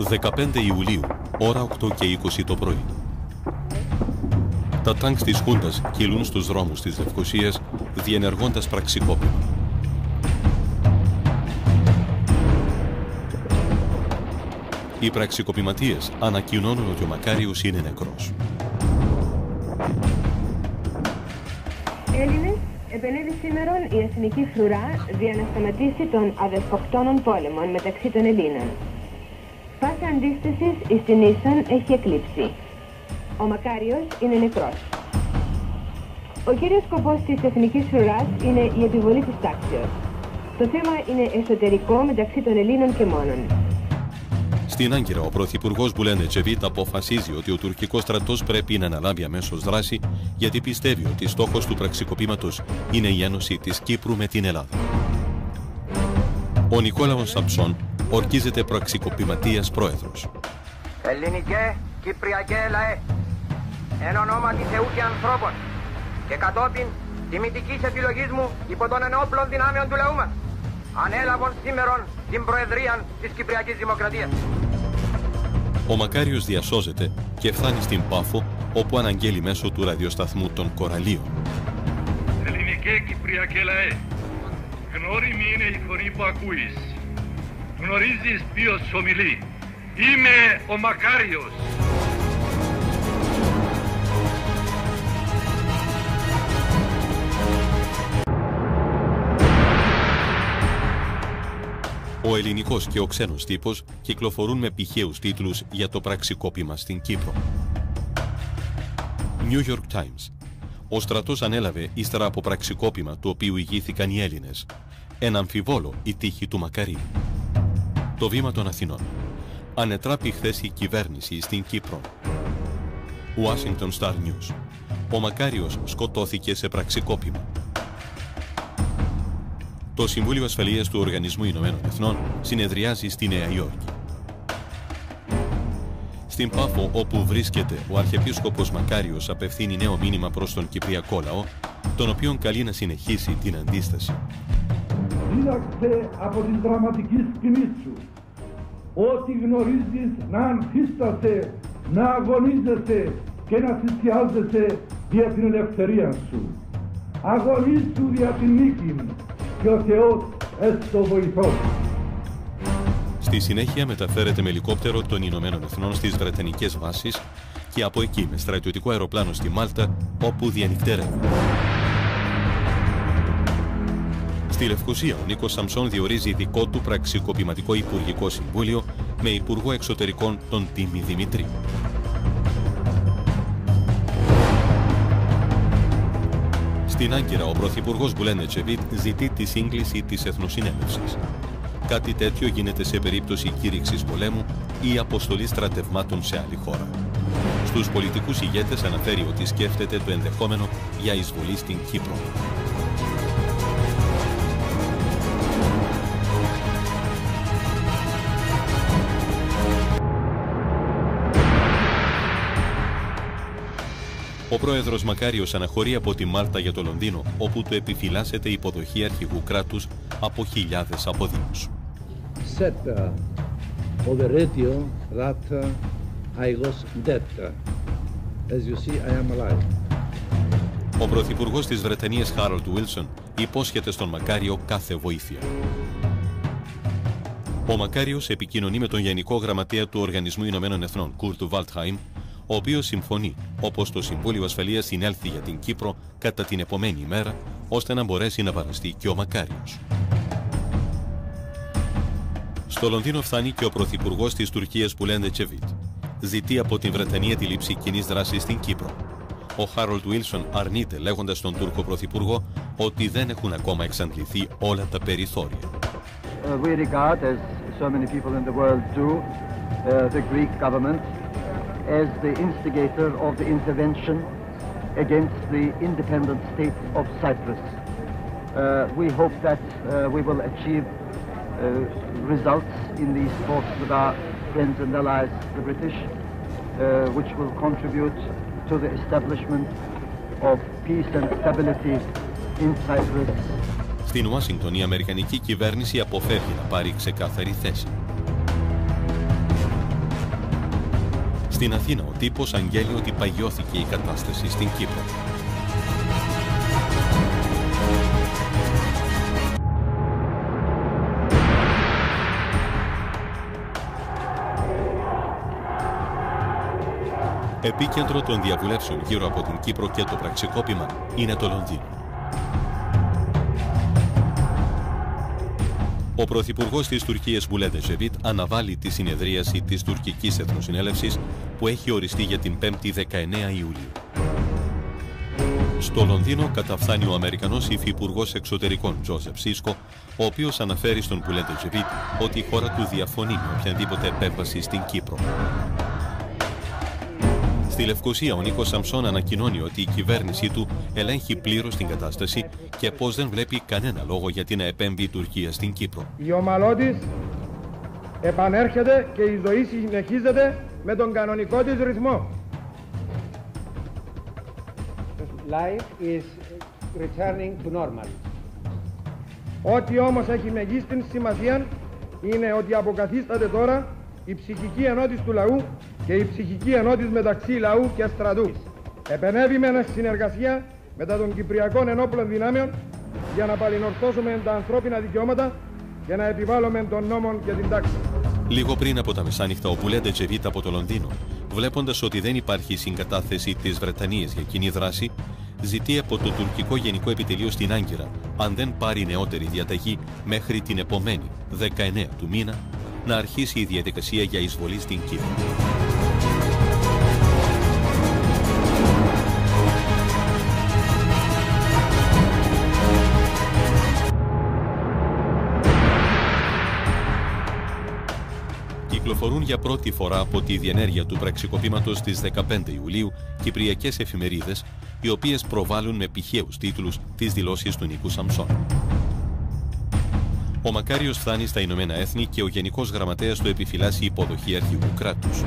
15 Ιουλίου, ώρα 8 και 20 το πρωί. Τα τάγκς της Χούντας κυλούν στους δρόμους της Λευκωσίας, διενεργώντας πραξικόπημα. Οι πραξικοπηματίες ανακοινώνουν ότι ο Μακάριος είναι νεκρός. Έλληνες, επενέβη σήμερον η εθνική φρουρά για να σταματήσει των αδεσποκτώνων πόλεμων μεταξύ των Ελλήνων. Πάσα αντίστασης εις την ίσον έχει εκλείψει. Ο Μακάριος είναι νεκρός. Ο κύριος σκοπός της εθνικής φρουράς είναι η επιβολή της τάξεως. Το θέμα είναι εσωτερικό μεταξύ των Ελλήνων και μόνον. Στην Άγκυρα, ο πρωθυπουργός Μπουλέντ Ετσεβίτ αποφασίζει ότι ο τουρκικός στρατός πρέπει να αναλάβει αμέσως δράση, γιατί πιστεύει ότι στόχος του πραξικοπήματος είναι η ένωση της Κύπρου με την Ελλάδα. Ο Νικόλαος Σαμψόν ορκίζεται πραξικοπηματίας πρόεδρος. Ελληνικέ, Κυπριακέ λαέ, εν ονόματι Θεού και ανθρώπων και κατόπιν τιμητικής επιλογής μου υπό των ενόπλων δυνάμεων του λαού μας, ανέλαβον σήμερον την Προεδρία της Κυπριακής Δημοκρατίας. Ο Μακάριος διασώζεται και φτάνει στην Πάφο, όπου αναγγέλει μέσω του ραδιοσταθμού των Κοραλίων. Ελληνικέ, Κυπριακέ λαέ, γνώριμη είναι η φωνή που ακούεις. Γνωρίζεις ποιος ομιλεί. Είμαι ο Μακάριος. Ο ελληνικός και ο ξένος τύπος κυκλοφορούν με πηχαίους τίτλους για το πραξικόπημα στην Κύπρο. New York Times. Ο στρατός ανέλαβε ύστερα από πραξικόπημα του οποίου ηγήθηκαν οι Έλληνες. Εν αμφιβόλο η τύχη του Μακαρίου. Το Βήμα των Αθηνών. Ανετράπη χθες η κυβέρνηση στην Κύπρο. Washington Star News. Ο Μακάριος σκοτώθηκε σε πραξικόπημα. Το Συμβούλιο Ασφαλείας του Οργανισμού Ηνωμένων Εθνών συνεδριάζει στη Νέα Υόρκη. Στην Πάφο, όπου βρίσκεται, ο Αρχιεπίσκοπος Μακάριος απευθύνει νέο μήνυμα προς τον Κυπριακό λαό, τον οποίον καλεί να συνεχίσει την αντίσταση. Δίδαξε από την δραματική σκηνή σου ότι γνωρίζεις να ανθίστασαι, να αγωνίζεσαι και να θυσιάζεσαι για την ελευθερία σου. Αγωνίσου για την νίκη και ο Θεός έστω βοηθός. Στη συνέχεια μεταφέρεται με ελικόπτερο των Ηνωμένων Εθνών στις Βρετανικές βάσεις και από εκεί με στρατιωτικό αεροπλάνο στη Μάλτα, όπου διανυκτερεύει. Στη Λευκωσία, ο Νίκος Σαμψόν διορίζει δικό του πραξικοπηματικό υπουργικό συμβούλιο με υπουργό εξωτερικών τον Τίμη Δημητρίου. Στην Άγκυρα, ο πρωθυπουργός Μπουλέντ Ετσεβίτ ζητεί τη σύγκληση της Εθνοσυνέλευσης. Κάτι τέτοιο γίνεται σε περίπτωση κήρυξης πολέμου ή αποστολή στρατευμάτων σε άλλη χώρα. Στους πολιτικούς ηγέτες αναφέρει ότι σκέφτεται το ενδεχόμενο για εισβολή στην Κύπρο. Ο πρόεδρος Μακάριος αναχωρεί από τη Μάλτα για το Λονδίνο, όπου του επιφυλάσσεται η υποδοχή αρχηγού κράτους από χιλιάδες αποδήμους. Ο πρωθυπουργός της Βρετανίας Χάρολντ Βίλσον υπόσχεται στον Μακάριο κάθε βοήθεια. Ο Μακάριος επικοινωνεί με τον Γενικό Γραμματέα του Οργανισμού Ηνωμένων Εθνών, Κουρτ Βάλτχαϊμ, ο οποίος συμφωνεί, όπως το Συμβούλιο Ασφαλείας συνέλθει για την Κύπρο κατά την επομένη ημέρα, ώστε να μπορέσει να παραστεί και ο Μακάριος. Στο Λονδίνο φτάνει και ο πρωθυπουργός της Τουρκίας Μπουλέντ Ετσεβίτ. Ζητεί από την Βρετανία τη λήψη κοινής δράσης στην Κύπρο. Ο Χάρολντ Βίλσον αρνείται, λέγοντας στον Τούρκο πρωθυπουργό ότι δεν έχουν ακόμα εξαντληθεί όλα τα περιθώρια. We regard, as so many people in the world do, the Greek government as the instigator of the intervention against the independent state of Cyprus. We hope that we will achieve results in these talks with our friends and allies, the British, which will contribute to the establishment of peace and stability in Cyprus. Στην Ουάσιγκτον η Αμερικανική κυβέρνηση αποφεύγει να πάρει ξεκάθαρη θέση. Στην Αθήνα ο τύπος αγγέλει ότι παγιώθηκε η κατάσταση στην Κύπρο. Επίκεντρο των διαβουλεύσεων γύρω από την Κύπρο και το πραξικόπημα είναι το Λονδίνο. Ο Πρωθυπουργός της Τουρκίας Μπουλέντ Ετζεβίτ αναβάλει τη συνεδρίαση της Τουρκικής Εθνοσυνέλευσης που έχει οριστεί για την 5η 19 Ιουλίου. Στο Λονδίνο καταφθάνει ο Αμερικανός Υφυπουργός Εξωτερικών Τζόζεφ Σίσκο, ο οποίος αναφέρει στον Μπουλέντ Ετζεβίτ ότι η χώρα του διαφωνεί με οποιαδήποτε επέμβαση στην Κύπρο. Στη Λευκοσία, ο Νίκος Σαμψόν ανακοινώνει ότι η κυβέρνησή του ελέγχει πλήρως την κατάσταση και πως δεν βλέπει κανένα λόγο γιατί να επέμβει η Τουρκία στην Κύπρο. Η ομαλότης επανέρχεται και η ζωή συνεχίζεται με τον κανονικό της ρυθμό. Life is returning to normal. Ό,τι όμως έχει μεγίστην σημασία είναι ότι αποκαθίσταται τώρα η ψυχική ενότηση του λαού και η ψυχική ενότηση μεταξύ λαού και στρατού. Επενέβη με συνεργασία μετά των Κυπριακών Ενόπλων Δυνάμεων για να παλινορθώσουμε τα ανθρώπινα δικαιώματα και να επιβάλλουμε τον νόμο και την τάξη. Λίγο πριν από τα μεσάνυχτα, ο Μπουλέντ Ετζεβίτ από το Λονδίνο, βλέποντας ότι δεν υπάρχει συγκατάθεση της Βρετανίας για κοινή δράση, ζητεί από το τουρκικό Γενικό Επιτελείο στην Άγκυρα, αν δεν πάρει νεότερη διαταγή μέχρι την επομένη 19 του μήνα, να αρχίσει η διαδικασία για εισβολή στην Κύπρο. Κυκλοφορούν για πρώτη φορά από τη διενέργεια του πραξικοπήματος στις 15 Ιουλίου κυπριακές εφημερίδες, οι οποίες προβάλλουν με πηχαίους τίτλους τις δηλώσεις του Νίκου Σαμψόν. Ο Μακάριος φτάνει στα Ηνωμένα Έθνη και ο Γενικός Γραμματέας του επιφυλάσσει υποδοχή αρχηγού κράτους.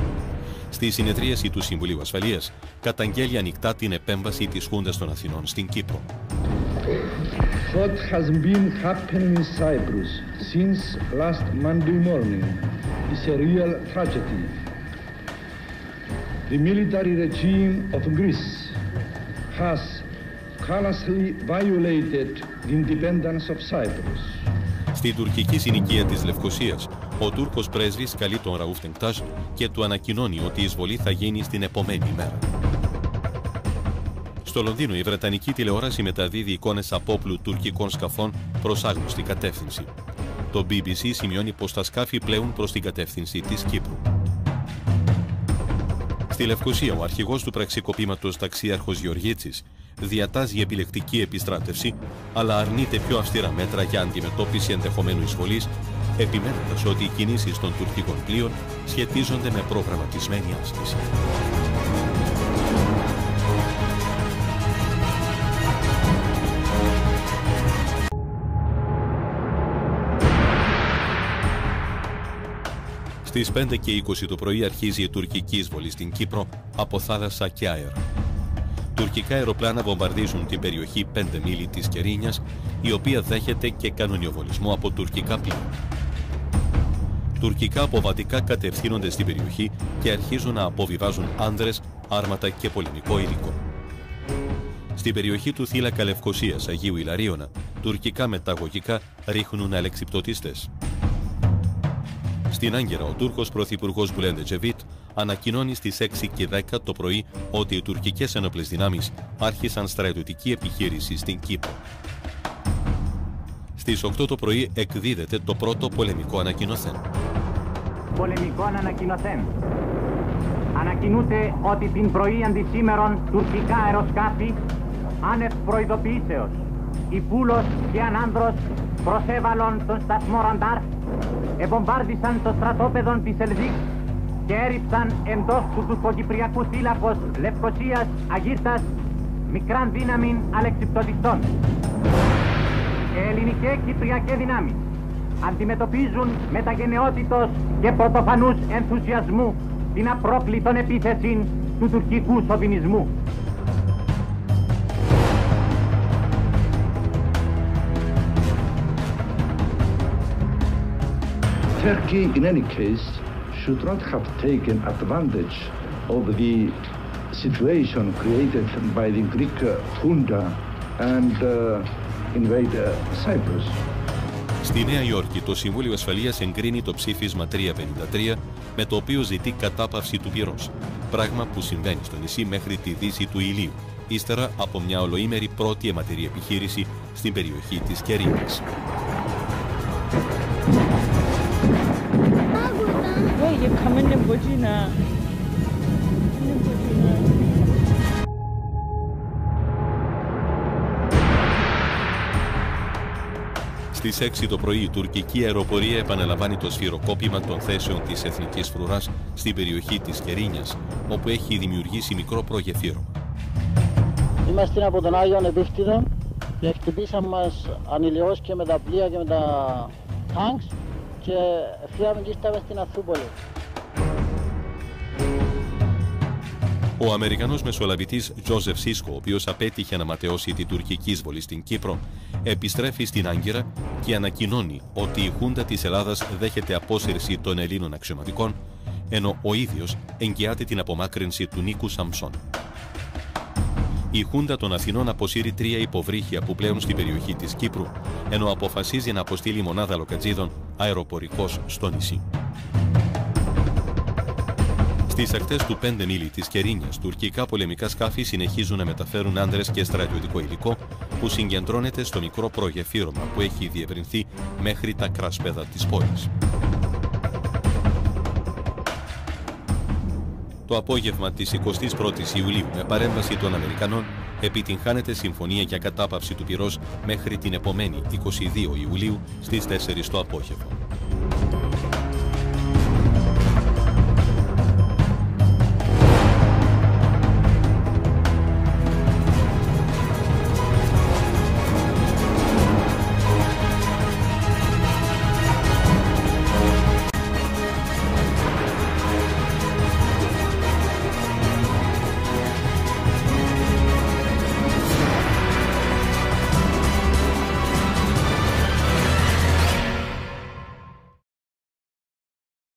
Στη συνεδρίαση του Συμβουλίου Ασφαλείας καταγγέλει ανοιχτά την επέμβαση της Χούντας των Αθηνών στην Κύπρο. What has been happening in Cyprus since last Monday morning is a real tragedy. The military regime of Greece has callously violated the independence of Cyprus. Στην τουρκική συνοικία της Λευκοσίας, ο Τούρκος πρέσβης καλεί τον Ραούφ Τενκτάζ και του ανακοινώνει ότι η εισβολή θα γίνει στην επομένη ημέρα. Στο Λονδίνο, η Βρετανική τηλεόραση μεταδίδει εικόνες απόπλου τουρκικών σκαφών προς άγνωστη κατεύθυνση. Το BBC σημειώνει πως τα σκάφη πλέουν προς την κατεύθυνση της Κύπρου. Στη Λευκοσία, ο αρχηγός του πραξικοπήματος ταξίαρχος Γεωργίτσης διατάζει επιλεκτική επιστράτευση, αλλά αρνείται πιο αυστηρά μέτρα για αντιμετώπιση ενδεχομένου εισβολής, επιμένοντας ότι οι κινήσεις των τουρκικών πλοίων σχετίζονται με προγραμματισμένη άσκηση. Στις 5:20 το πρωί αρχίζει η τουρκική εισβολή στην Κύπρο από θάλασσα και αέρα. Τουρκικά αεροπλάνα βομβαρδίζουν την περιοχή 5 μίλι της Κερίνιας, η οποία δέχεται και κανονιοβολισμό από τουρκικά πλοία. Τουρκικά αποβατικά κατευθύνονται στην περιοχή και αρχίζουν να αποβιβάζουν άνδρες, άρματα και πολεμικό υλικό. Στην περιοχή του θύλακα Λευκοσίας Αγίου Ιλαρίωνα, τουρκικά μεταγωγικά ρίχνουν αλεξιπτωτίστες. Στην Άγκυρα, ο Τούρκος Πρωθυπουργός Μπουλέντ Ετζεβίτ ανακοινώνει στις 6:10 το πρωί ότι οι τουρκικές ενόπλες δυνάμεις άρχισαν στρατιωτική επιχείρηση στην Κύπρο. Στις 8 το πρωί εκδίδεται το πρώτο πολεμικό ανακοινωθέν. Πολεμικό ανακοινωθέν. Ανακοινούται ότι την πρωί αντισήμερον τουρκικά αεροσκάφη άνευ προειδοποιήσεως, Υπούλος και Ανάνδρος προσέβαλον τον σταθμό Ραντάρ, εβομβάρδισαν το στρατόπεδο της Ελδίκ και έριψαν εντός του τουρκοκυπριακού θύλακος Λευκοσίας Αγύρτας μικράν δύναμη αλεξιπτωτιστών. Ελληνικές κυπριακές δυνάμεις αντιμετωπίζουν με τα γενναιότητος και πρωτοφανούς ενθουσιασμού την απρόκλητον επίθεση του τουρκικού σοβινισμού. Turkey, in any case, should not have taken advantage of the situation created by the Greek junta and invade Cyprus. Στη Νέα Υόρκη, το Συμβούλιο Ασφαλείας εγκρίνει το ψήφισμα 353, με το οποίο ζητεί κατάπαυση του πυρός, πράγμα που συμβαίνει στο νησί μέχρι τη δύση του ηλίου, ύστερα από μια ολοήμερη πρώτη αιματηρή επιχείρηση στην περιοχή της Κερίνης. Στις 6 το πρωί η τουρκική αεροπορία επαναλαμβάνει το σφυροκόπημα των θέσεων της Εθνικής Φρουράς στην περιοχή της Κερίνιας, όπου έχει δημιουργήσει μικρό προγεφύρωμα. Είμαστε από τον Άγιον Επίφτιδο και χτυπήσαμε μας ανηλαιώς και με τα πλοία και με τα τάγκς και φύγαμε και ήρθαμε στην Αθρούπολη. Ο Αμερικανός μεσολαβητής Τζόζεφ Σίσκο, ο οποίος απέτυχε να ματαιώσει την τουρκική εισβολή στην Κύπρο, επιστρέφει στην Άγκυρα και ανακοινώνει ότι η Χούντα της Ελλάδας δέχεται απόσυρση των Ελλήνων αξιωματικών, ενώ ο ίδιος εγγυάται την απομάκρυνση του Νίκου Σαμψών. Η Χούντα των Αθηνών αποσύρει 3 υποβρύχια που πλέουν στην περιοχή της Κύπρου, ενώ αποφασίζει να αποστείλει μονάδα λοκατζίδων αεροπορικός στο νησί. Στις ακτές του 5 μίλι της Κερίνιας, τουρκικά πολεμικά σκάφη συνεχίζουν να μεταφέρουν άνδρες και στρατιωτικό υλικό που συγκεντρώνεται στο μικρό προγεφύρωμα που έχει διευρυνθεί μέχρι τα κρασπέδα της πόλης. Το απόγευμα της 21ης Ιουλίου, με παρέμβαση των Αμερικανών, επιτυγχάνεται συμφωνία για κατάπαυση του πυρός μέχρι την επομένη 22 Ιουλίου στις 4 το απόγευμα.